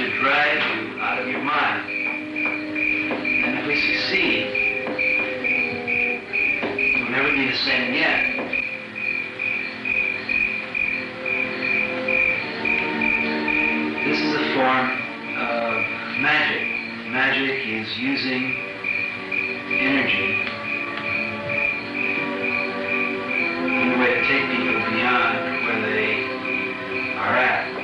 to drive you out of your mind. And if we succeed, you'll never be the same again. This is a form of magic. Magic is using energy in a way to take people beyond where they are at.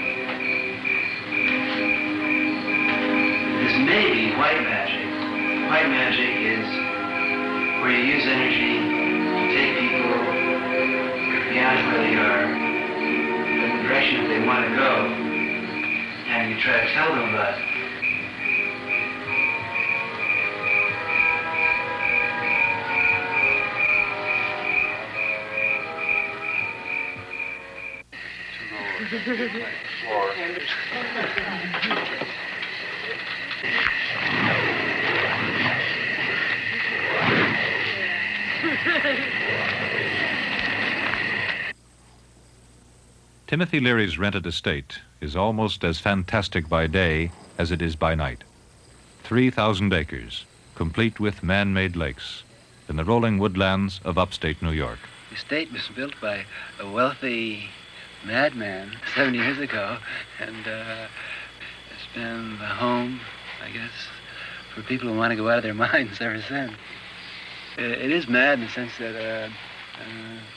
This may be white magic. White magic is where you use energy to take people beyond where they are, in the direction that they want to go, and you try to tell them about it. Timothy Leary's rented estate is almost as fantastic by day as it is by night. 3,000 acres, complete with man-made lakes, in the rolling woodlands of upstate New York. The estate was built by a wealthy madman 70 years ago, and it's been the home, I guess, for people who want to go out of their minds ever since. It is mad in the sense that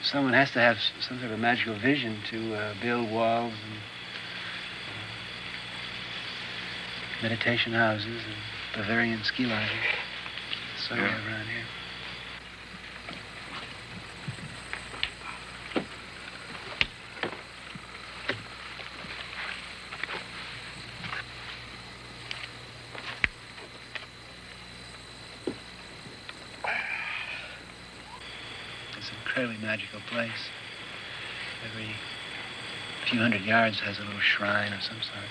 someone has to have some sort of magical vision to build walls and meditation houses and Bavarian ski lodges. So around here. Incredibly magical place. Every few hundred yards has a little shrine of some sort.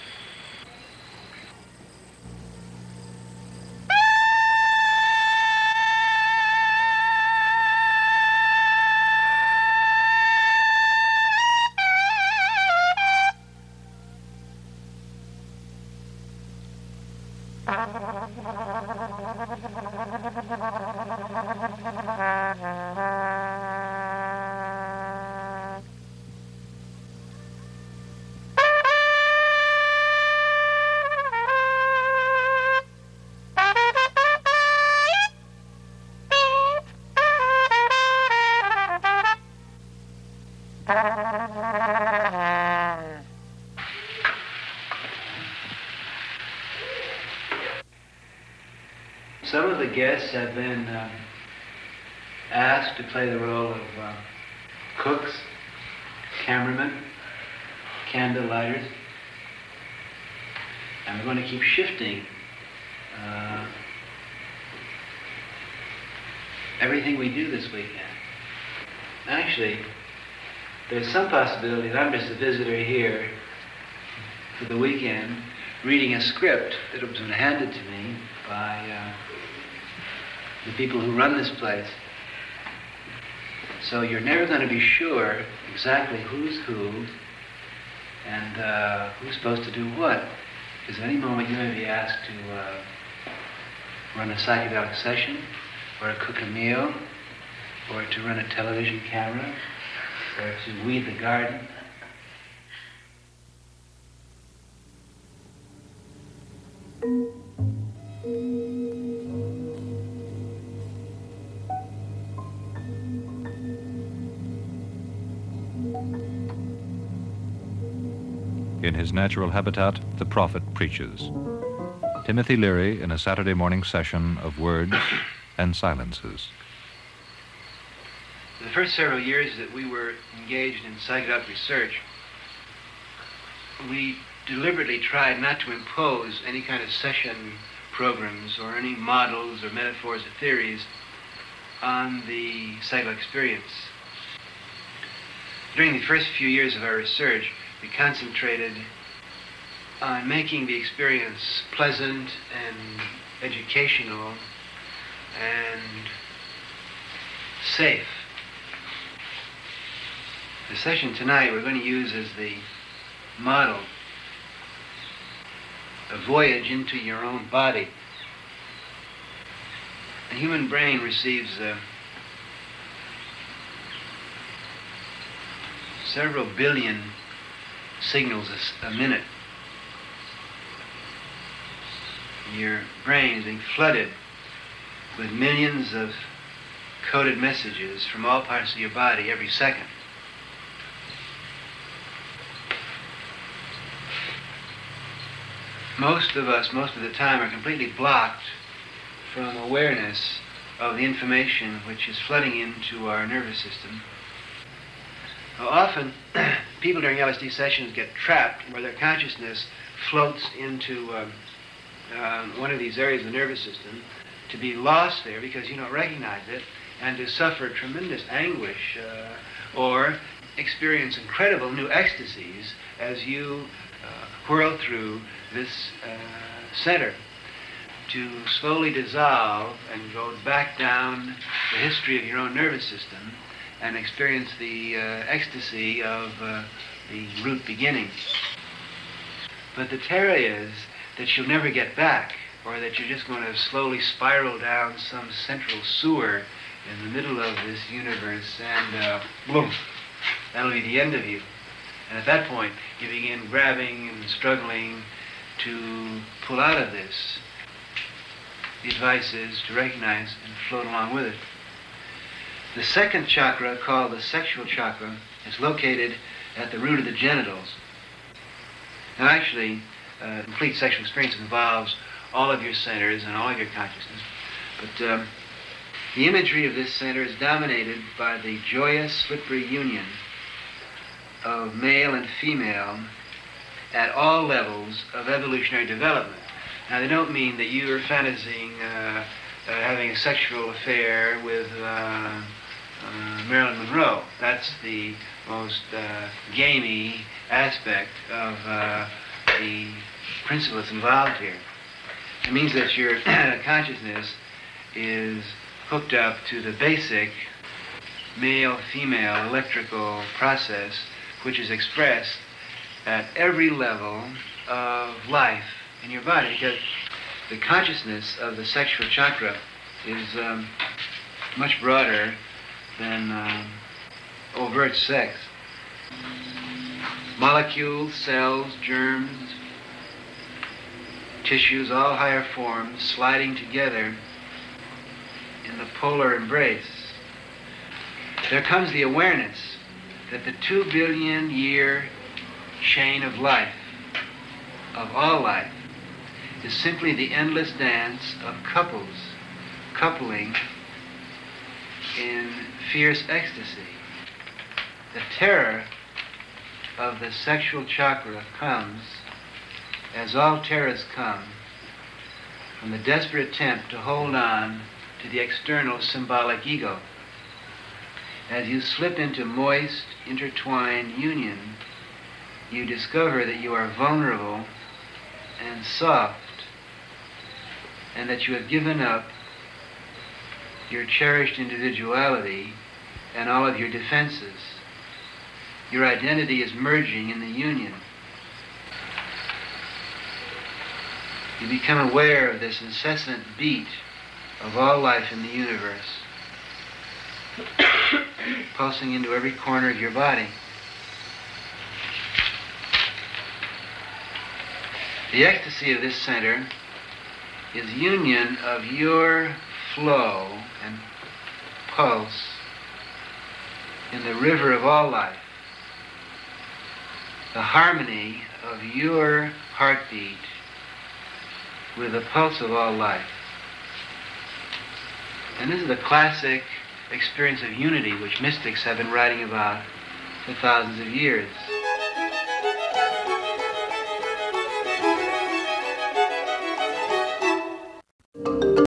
Some of the guests have been asked to play the role of cooks, cameramen, candle lighters, and we're going to keep shifting everything we do this weekend. Actually, there's some possibility that I'm just a visitor here for the weekend, reading a script that was handed to me by the people who run this place. So you're never going to be sure exactly who's who and who's supposed to do what. Because at any moment you may be asked to run a psychedelic session, or to cook a meal, or to run a television camera, or to weed the garden. In his natural habitat, the prophet preaches. Timothy Leary in a Saturday morning session of words and silences. The first several years that we were engaged in psychedelic research, we deliberately tried not to impose any kind of session programs or any models or metaphors or theories on the psychedelic experience. During the first few years of our research, we concentrated on making the experience pleasant and educational and safe. The session tonight we're going to use as the model a voyage into your own body. The human brain receives several billion signals a minute. Your brain is being flooded with millions of coded messages from all parts of your body every second. Most of us, most of the time, are completely blocked from awareness of the information which is flooding into our nervous system. Now, often, people during LSD sessions get trapped where their consciousness floats into one of these areas of the nervous system, to be lost there because you don't recognize it, and to suffer tremendous anguish or experience incredible new ecstasies as you whirl through this center, to slowly dissolve and go back down the history of your own nervous system and experience the ecstasy of the root beginning. But the terror is that you'll never get back, or that you're just going to slowly spiral down some central sewer in the middle of this universe, and boom, that'll be the end of you. And at that point, you begin grabbing and struggling to pull out of this. The advice is to recognize and float along with it. The second chakra, called the sexual chakra, is located at the root of the genitals. Now actually, complete sexual experience involves all of your centers and all of your consciousness. But the imagery of this center is dominated by the joyous, slippery union of male and female at all levels of evolutionary development. Now, they don't mean that you are fantasizing having a sexual affair with Marilyn Monroe. That's the most gamey aspect of the principle that's involved here. It means that your consciousness is hooked up to the basic male-female electrical process, which is expressed at every level of life in your body, because the consciousness of the sexual chakra is much broader than overt sex. Molecules, cells, germs, tissues, all higher forms, sliding together in the polar embrace. There comes the awareness that the 2 billion year chain of life, of all life, is simply the endless dance of couples coupling in fierce ecstasy. The terror of the sexual chakra comes, as all terrors come, from the desperate attempt to hold on to the external symbolic ego. As you slip into moist, intertwined union, you discover that you are vulnerable and soft, and that you have given up your cherished individuality and all of your defenses. Your identity is merging in the union. You become aware of this incessant beat of all life in the universe, pulsing into every corner of your body. The ecstasy of this center is union of your flow and pulse in the river of all life, the harmony of your heartbeat with the pulse of all life. And this is the classic experience of unity which mystics have been writing about for thousands of years.